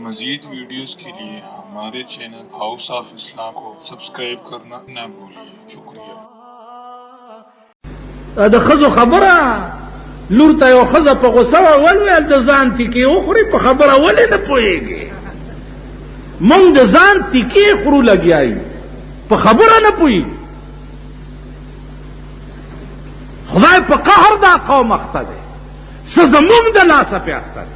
مزید ویڈیوز کے لیے ہمارے چینل ہاؤس آف اسلام کو سبسکرائب کرنا نہ بھولیے. شکریہ. د خزو خبره لور ته یو خزه په غوسه ولویل د ځان تیکې وخوري په خبره ولې نه پوهېږي. مونږ د ځان تیکې خورو لګیایي په خبره نه پوهېږي. خدای په قهر دا قوم اخته دی څه زمونږ د لاسه پې اخته دی.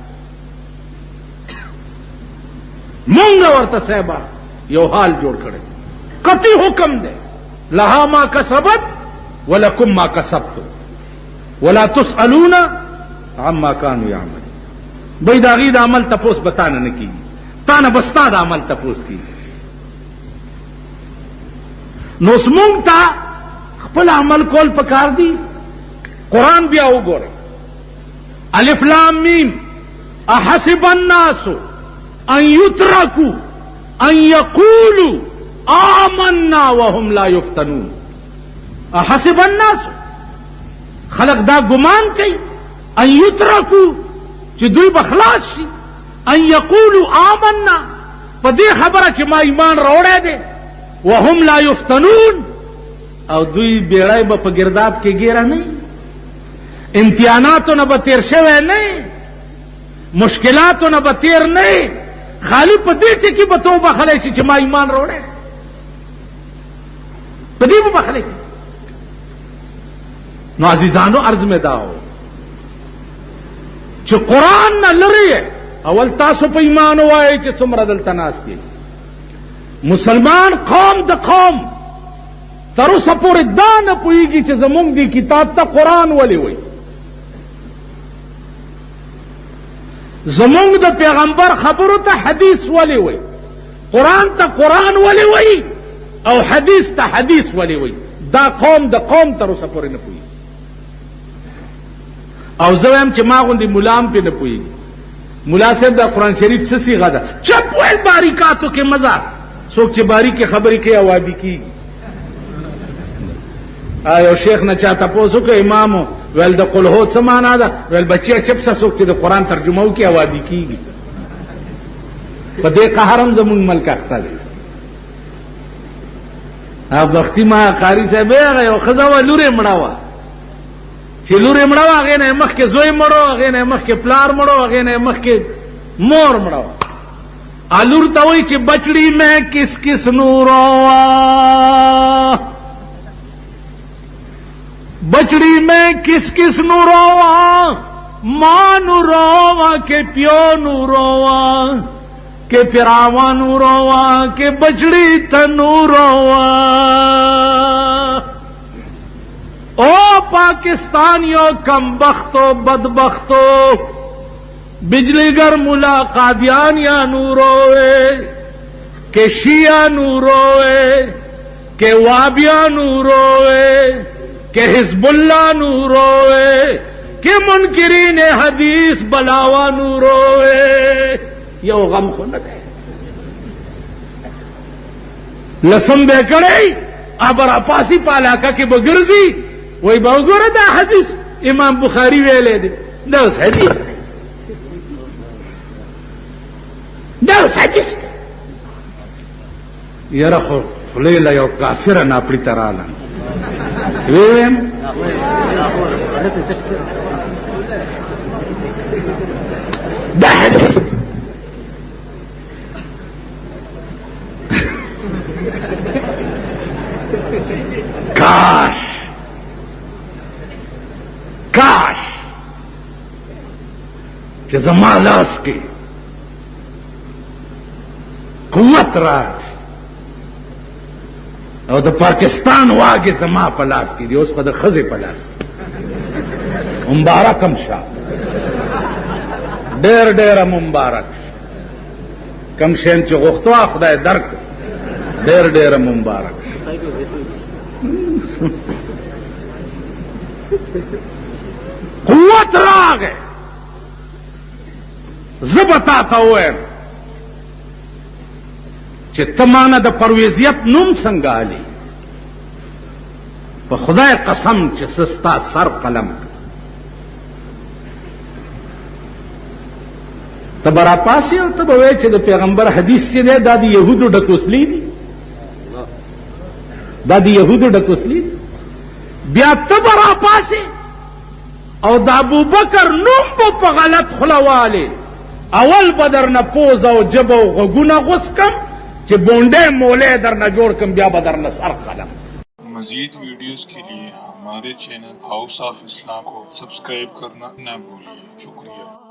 مونږ ورته صاحبه یو حال جوړ کړی قطعي حکم دی لها ما کسبت ولکم ما کسبتم ولا تسألون عما كانوا يعملون. بھئی دا غي د عمل تپوس بتانه نه کیږي تانه بستا د عمل تپوس کیږي. نو سمونږ ته خپل عمل کول پکار دي. قرآن بیا وګوره الف لام میم احسب الناس ان يتركوا ان يقولوا آمنا وهم لا يفتنون. احسب الناس خلق دا گمان کوي ان يتركوا چې دوی بخلاص شي ان يقولوا آمنا په دې خبره چې ما ایمان راوړی دی وهم لا يفتنون او دوی بیړی به په گرداب کې ګیره نه امتحاناتو نه به تیر شوی نه مشکلاتو نه به تیر نه خالی په دې ټکي به تو بخلی شي چې ما ایمان راوړی په دې به بخلی. نو عزیزانو عرض میں داو چې قرآن نه لري اول تاسو په ایمان وایي چې څومره دلته ناست دي مسلمان قوم د قوم تر اوسه پورې دا نه پوهېږي چې زمونږ دې کتاب ته قرآن ولې وایي زمونږ د پیغمبر خبرو ته حدیث ولې وایي قرآن ته قرآن ولې وایي او حدیث ته حدیث ولې وایي. دا قوم د قوم تر اوسه پورې نه پوهېږي. او زه وایم چې ما غوندې ملا هم پې نه پوهېږي. ملا صاحب دا قرآن شریف څه صیغه ده چپ ویل باریکاتو کې مزه څوک چې باریکې خبرې کوي اوابي کېږي. یو شیخ نه چا تپوس وکړ امامو ویل د قل هو څه معنا ده ویل بچیه چپ شه څوک چې د قرآن ترجمه وکړي اوابي کېږي. په دې قهر هم زمونږ ملک اخته دی. بختي ما قاري صاحب هغه یو ښځه وه لور یې مړه وه چې لور یې مړه وه هغې نه یې مخکې زوی مړو هغې نه یې مخکې پلار مړو هغې نه یې مخکې مور مړه وه. لور ته وایي چې بچڑی میں کس کس نوروا بچڑی میں کس کس نوروا ماں نوروا کہ پیو نوروا کہ پراوا نوروا کہ بچڑی تنوروا. او پاکستانیوں کم بختو بدبختو بجلی گر ملا قادیانیا نوروے کہ شیعہ نوروے کہ وابیا نوروے کہ حزب اللہ نوروے کہ منکرین حدیث بلاوا نوروے. یو غم خو نه دی لسم به کړی ابر پاسی پالاکا کې به ګرځي وای به وګوره دا حدیث امام بخاری ویلی دی دا اوس حدیث دی دا اوس حدیث دی. یاره خو خولې له یو کافره ناپړي ته راله ویم دا حدیث کاش کاش چې زما لاس کې قوت راغی او د پاکستان واګې زما په لاس کې دی اوس په د ښځې په لاس کې مبارکم شه ډېر ډېره مبارک کم شین چې غوښتوا خدای درک ډېر ډېره مبارک. قوت راغې زه به تا ته ووایم چې ته مانه د پرویزیت نوم څنګه علي په خدای قسم چې سستا سر قلم ته به راپاسې او ته به وایې چې د پیغمبر حدیث چې دی دا د یهودو ډکوسلي دي، دا د یهودو ډکوسلي دي. بیا ته به راپاسې او د ابوبکر نوم به په غلط خوله والې، اول به درنه پوز او ژبه او غوږونه غوڅ کم چې بونډې مولی درنه جوړ کم، بیا به درنه سر قلم. مزید ویڈیوز کے لیے ہمارے چینل ہاؤس آف اسلام کو سبسکرائب کرنا نہ بھولیں. شکریہ.